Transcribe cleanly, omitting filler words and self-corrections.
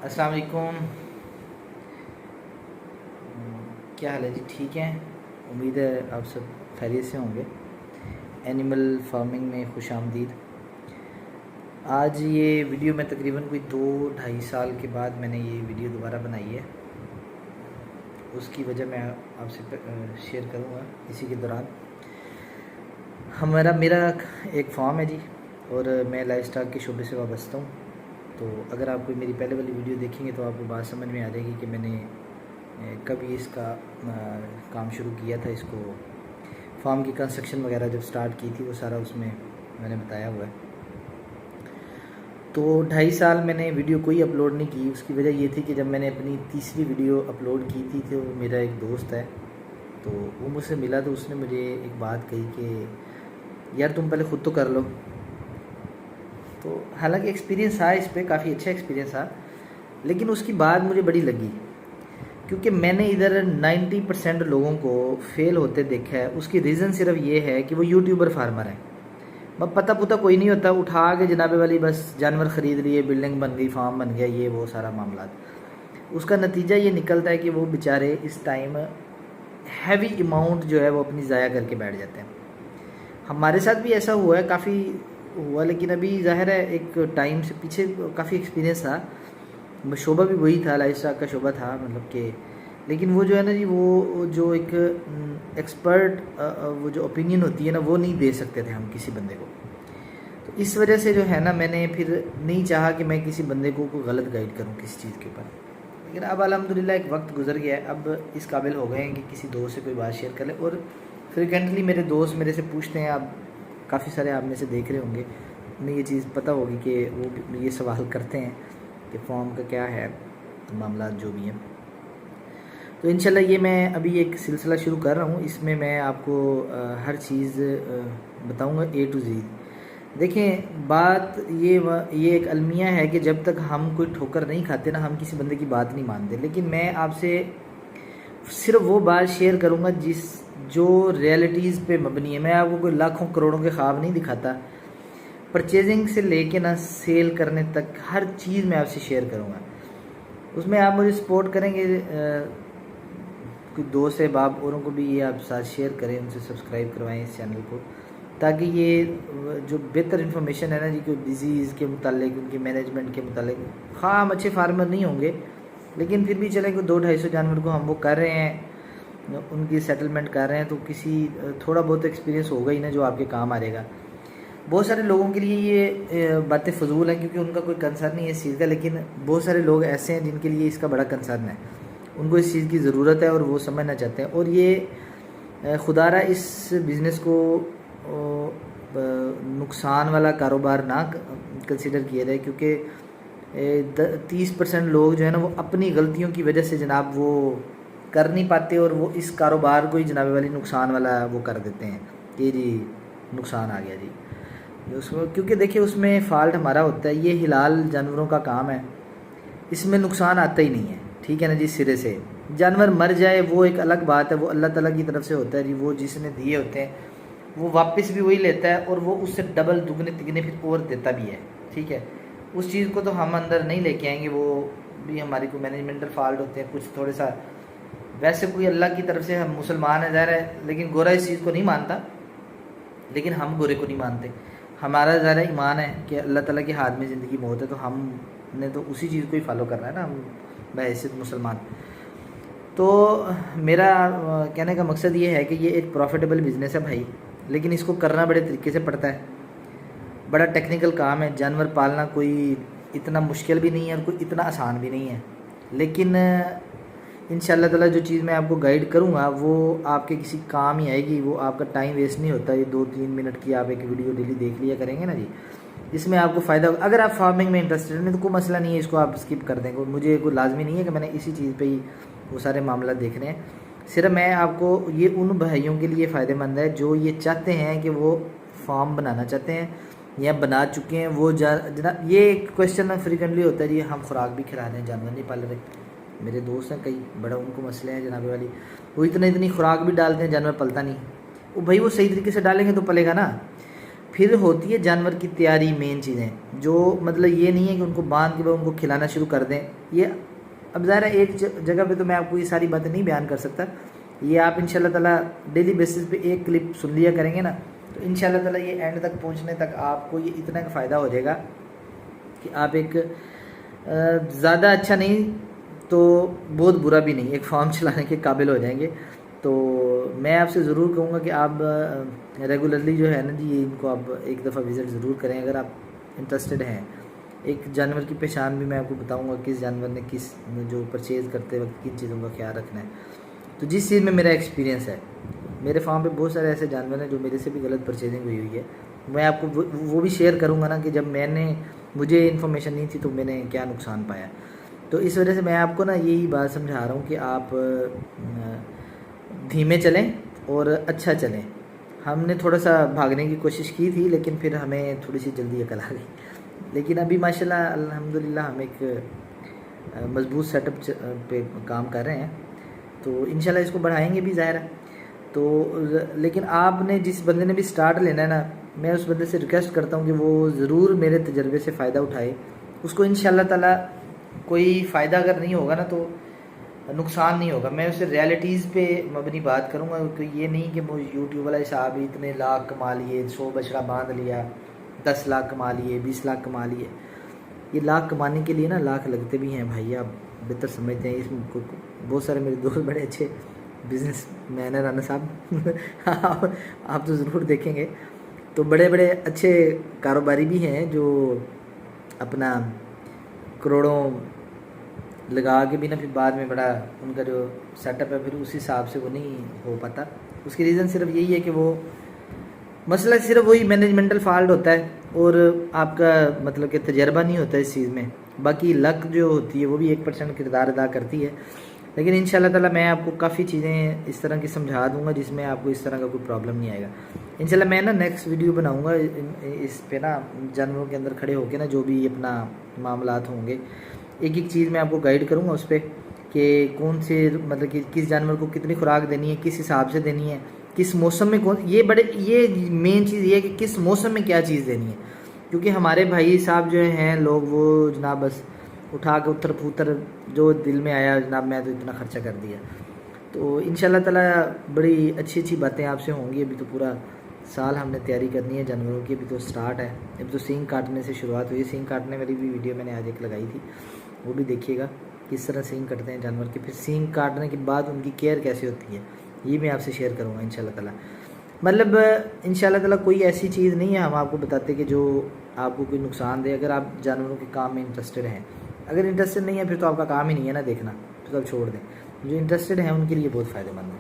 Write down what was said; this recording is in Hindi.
अस्सलाम वालेकुम। क्या हाल है जी? ठीक हैं? उम्मीद है आप सब खैरियत से होंगे। एनिमल फार्मिंग में खुश आमदीद। आज ये वीडियो मैं तकरीबन कोई 2-2.5 साल के बाद मैंने ये वीडियो दोबारा बनाई है। उसकी वजह मैं आपसे शेयर करूँगा इसी के दौरान। मेरा एक फार्म है जी, और मैं लाइफ स्टॉक के शोबे से वाबस्ता हूँ। तो अगर आप कोई मेरी पहले वाली वीडियो देखेंगे तो आपको बात समझ में आ जाएगी कि मैंने कब ये इसका काम शुरू किया था। इसको फार्म की कंस्ट्रक्शन वगैरह जब स्टार्ट की थी वो सारा उसमें मैंने बताया हुआ है। तो 2.5 साल मैंने वीडियो कोई अपलोड नहीं की। उसकी वजह ये थी कि जब मैंने अपनी तीसरी वीडियो अपलोड की थी तो मेरा एक दोस्त है, तो वो मुझसे मिला तो उसने मुझे एक बात कही कि यार तुम पहले ख़ुद तो कर लो। तो हालांकि एक्सपीरियंस था इस पर, काफ़ी अच्छा एक्सपीरियंस था, लेकिन उसकी बात मुझे बड़ी लगी क्योंकि मैंने इधर 90% लोगों को फेल होते देखा है। उसकी रीज़न सिर्फ ये है कि वो यूट्यूबर फार्मर हैं। बस पता पुता कोई नहीं होता, उठा के जनाबे वाली बस जानवर ख़रीद लिए, बिल्डिंग बन गई, फार्म बन गया, ये वो सारा मामला। उसका नतीजा ये निकलता है कि वो बेचारे इस टाइम हैवी अमाउंट जो है वो अपनी ज़ाया करके बैठ जाते हैं। हमारे साथ भी ऐसा हुआ है, काफ़ी हुआ, लेकिन अभी ज़ाहिर है एक टाइम से पीछे काफ़ी एक्सपीरियंस था। शोबा भी वही था, लाइफ स्टाइल का शोबा था, मतलब कि लेकिन वो जो है ना जी, वो जो एक एक्सपर्ट वो जो ओपिनियन होती है ना, वो नहीं दे सकते थे हम किसी बंदे को। तो इस वजह से जो है ना, मैंने फिर नहीं चाहा कि मैं किसी बंदे को कोई गलत गाइड करूं किसी चीज़ के ऊपर। लेकिन अब अल्हम्दुलिल्लाह एक वक्त गुजर गया है, अब इस काबिल हो गए हैं कि किसी दोस्त से कोई बात शेयर कर ले। और फ्रिक्वेंटली मेरे दोस्त मेरे से पूछते हैं, आप काफ़ी सारे आप में से देख रहे होंगे, उन्हें ये चीज़ पता होगी कि वो ये सवाल करते हैं कि फॉर्म का क्या है मामला जो भी हैं। तो इंशाल्लाह ये मैं अभी एक सिलसिला शुरू कर रहा हूँ, इसमें मैं आपको हर चीज़ बताऊँगा A to Z। देखें, बात ये एक अलमिया है कि जब तक हम कोई ठोकर नहीं खाते ना, हम किसी बंदे की बात नहीं मानते। लेकिन मैं आपसे सिर्फ वो बात शेयर करूँगा जो रियलिटीज़ पे मबनी है। मैं आपको कोई लाखों करोड़ों के ख्वाब नहीं दिखाता। परचेजिंग से लेके ना सेल करने तक हर चीज़ मैं आपसे शेयर करूँगा। उसमें आप मुझे सपोर्ट करेंगे, कोई दोस्त है बाप औरों को भी ये आप साथ शेयर करें, उनसे सब्सक्राइब करवाएं इस चैनल को, ताकि ये जो बेहतर इन्फॉर्मेशन है ना जी, कोई डिज़ीज़ के मुतालिक, उनके मैनेजमेंट के मुतालिक, हाँ हम अच्छे फार्मर नहीं होंगे लेकिन फिर भी चले कि 200-250 जानवर को हम वो कर रहे हैं, उनकी सेटलमेंट कर रहे हैं, तो किसी थोड़ा बहुत एक्सपीरियंस होगा ही ना जो आपके काम आ जाएगा। बहुत सारे लोगों के लिए ये बातें फजूल हैं क्योंकि उनका कोई कंसर्न नहीं है इस चीज़ का, लेकिन बहुत सारे लोग ऐसे हैं जिनके लिए इसका बड़ा कंसर्न है, उनको इस चीज़ की ज़रूरत है और वो समझना चाहते हैं। और ये खुदारा इस बिज़नेस को नुकसान वाला कारोबार ना कंसिडर किया जाए, क्योंकि 30% लोग जो है ना वो अपनी गलतियों की वजह से जनाब वो कर नहीं पाते और वो इस कारोबार को ही जनाब वाली नुकसान वाला वो कर देते हैं कि जी नुकसान आ गया जी उसको। क्योंकि देखिए उसमें फ़ाल्ट हमारा होता है, ये हिलाल जानवरों का काम है, इसमें नुकसान आता ही नहीं है, ठीक है ना जी। सिरे से जानवर मर जाए वो एक अलग बात है, वो अल्लाह ताला की तरफ से होता है जी, वो जिसने दिए होते हैं वो वापस भी वही लेता है और वो उससे डबल दुगने तिगने फिर और देता भी है, ठीक है। उस चीज़ को तो हम अंदर नहीं लेके आएंगे, वो भी हमारी कोई मैनेजमेंटल फॉल्ट होते हैं कुछ थोड़े सा। वैसे कोई अल्लाह की तरफ से हम मुसलमान है ज़ाहिर है, लेकिन गोरा इस चीज़ को नहीं मानता, लेकिन हम गोरे को नहीं मानते। हमारा ज़्यादा ईमान है कि अल्लाह ताला के हाथ में ज़िंदगी मौत है, तो हमने तो उसी चीज़ को ही फॉलो करना है ना, हम बहैसियत मुसलमान। तो मेरा कहने का मकसद ये है कि ये एक प्रॉफिटेबल बिज़नेस है भाई, लेकिन इसको करना बड़े तरीके से पड़ता है, बड़ा टेक्निकल काम है। जानवर पालना कोई इतना मुश्किल भी नहीं है और कोई इतना आसान भी नहीं है, लेकिन इंशाअल्लाह ताला जो चीज़ मैं आपको गाइड करूँगा वो आपके किसी काम ही आएगी। वो आपका टाइम वेस्ट नहीं होता, ये 2-3 मिनट की आप एक वीडियो डेली देख लिया करेंगे ना जी, इसमें आपको फ़ायदा होगा। अगर आप फार्मिंग में इंटरेस्टेड हैं तो कोई मसला नहीं है, इसको आप स्किप कर देंगे। मुझे कोई लाजमी नहीं है कि मैंने इसी चीज़ पे ही वो सारे मामला देखने हैं। सिर्फ मैं आपको ये उन भाइयों के लिए फ़ायदेमंद है जो ये चाहते हैं कि वो फार्म बनाना चाहते हैं या बना चुके हैं। वो जनाब ये क्वेश्चन फ्रिक्वेंटली होता है जी, हम खुराक भी खिला रहे हैं, जानवर नहीं पाल रहे। मेरे दोस्त हैं कई, बड़ा उनको मसले हैं जनाबे वाली, वो इतनी खुराक भी डालते हैं, जानवर पलता नहीं। वो भाई वो सही तरीके से डालेंगे तो पलेगा ना। फिर होती है जानवर की तैयारी, मेन चीज़ें जो मतलब ये नहीं है कि उनको बांध के उनको खिलाना शुरू कर दें। ये अब ज़ाहिर है एक जगह पे तो मैं आपको ये सारी बातें नहीं बयान कर सकता, ये आप इंशाल्लाह ताला डेली बेसिस पे एक क्लिप सुन लिया करेंगे ना, तो इंशाल्लाह ताला ये एंड तक पहुंचने तक आपको ये इतना का फ़ायदा हो जाएगा कि आप एक ज़्यादा अच्छा नहीं तो बहुत बुरा भी नहीं, एक फार्म चलाने के काबिल हो जाएंगे। तो मैं आपसे ज़रूर कहूँगा कि आप रेगुलरली जो है ना जी, इनको आप एक दफ़ा विज़िट ज़रूर करें अगर आप इंटरेस्टेड हैं। एक जानवर की पहचान भी मैं आपको बताऊंगा, किस जानवर ने किस जो परचेज़ करते वक्त किन चीज़ों का ख्याल रखना है। तो जिस चीज़ में मेरा एक्सपीरियंस है, मेरे फार्म पे बहुत सारे ऐसे जानवर हैं जो मेरे से भी गलत परचेजिंग हुई है, मैं आपको वो भी शेयर करूँगा ना कि जब मुझे इन्फॉर्मेशन नहीं थी तो मैंने क्या नुकसान पाया। तो इस वजह से मैं आपको ना यही बात समझा रहा हूँ कि आप धीमे चलें और अच्छा चलें। हमने थोड़ा सा भागने की कोशिश की थी लेकिन फिर हमें थोड़ी सी जल्दी अकल आ गई, लेकिन अभी माशाल्लाह अल्हम्दुलिल्लाह हम एक मजबूत सेटअप पे काम कर रहे हैं, तो इंशाल्लाह इसको बढ़ाएंगे भी ज़ाहिर है। तो लेकिन आपने जिस बंदे ने भी स्टार्ट लेना है ना, मैं उस बंदे से रिक्वेस्ट करता हूँ कि वो ज़रूर मेरे तजर्बे से फ़ायदा उठाए। उसको इंशाल्लाह ताला कोई फ़ायदा अगर नहीं होगा ना तो नुकसान नहीं होगा। मैं उससे रियलिटीज़ पे मबनी बात करूँगा, तो ये नहीं कि वो यूट्यूब वाला हिसाब इतने लाख कमा लिए, 100 बछड़ा बांध लिया, 10 लाख कमा लिए, 20 लाख कमा लिए। ये लाख कमाने के लिए ना लाख लगते भी हैं भाई, आप बेहतर समझते हैं। इसमें बहुत सारे मेरे दोस्त बड़े अच्छे बिजनेस मैन है राना साहब आप तो ज़रूर देखेंगे। तो बड़े बड़े अच्छे कारोबारी भी हैं जो अपना करोड़ों लगा के भी ना फिर बाद में बड़ा उनका जो सेटअप है फिर उस हिसाब से वो नहीं हो पाता। उसकी रीज़न सिर्फ यही है कि वो मसला सिर्फ वही मैनेजमेंटल फॉल्ट होता है और आपका मतलब कि तजर्बा नहीं होता इस चीज़ में। बाकी लक जो होती है वो भी 1% किरदार अदा करती है। लेकिन इंशाल्लाह ताला मैं आपको काफ़ी चीज़ें इस तरह की समझा दूंगा जिसमें आपको इस तरह का कोई प्रॉब्लम नहीं आएगा। इंशाल्लाह मैं ना नेक्स्ट वीडियो बनाऊंगा इस पे ना, जानवरों के अंदर खड़े होकर ना जो भी अपना मामलात होंगे एक एक चीज़ मैं आपको गाइड करूँगा उस पर कि कौन से मतलब कि किस जानवर को कितनी खुराक देनी है, किस हिसाब से देनी है, किस मौसम में कौन, ये मेन चीज़ ये है कि किस मौसम में क्या चीज़ देनी है। क्योंकि हमारे भाई साहब जो हैं लोग वो जनाब बस उठा के उत्तर पुत्र जो दिल में आया जनाब मैं तो इतना खर्चा कर दिया। तो इंशाल्लाह ताला बड़ी अच्छी अच्छी बातें आपसे होंगी। अभी तो पूरा साल हमने तैयारी करनी है जानवरों की, अभी तो स्टार्ट है, अभी तो सींग काटने से शुरुआत हुई। सींग काटने वाली भी वीडियो मैंने आज एक लगाई थी, वो भी देखिएगा किस तरह सींग कटते हैं जानवर के। फिर सींग काटने के बाद उनकी केयर कैसे होती है ये मैं आपसे शेयर करूँगा इंशाल्लाह ताला। मतलब इंशाल्लाह ताला कोई ऐसी चीज़ नहीं है हम आपको बताते कि जो आपको कोई नुकसान दे। अगर आप जानवरों के काम में इंटरेस्टेड हैं, अगर इंटरेस्टेड नहीं है फिर तो आपका काम ही नहीं है ना देखना, फिर तो आप छोड़ दें। जो इंटरेस्टेड हैं उनके लिए बहुत फ़ायदेमंद है।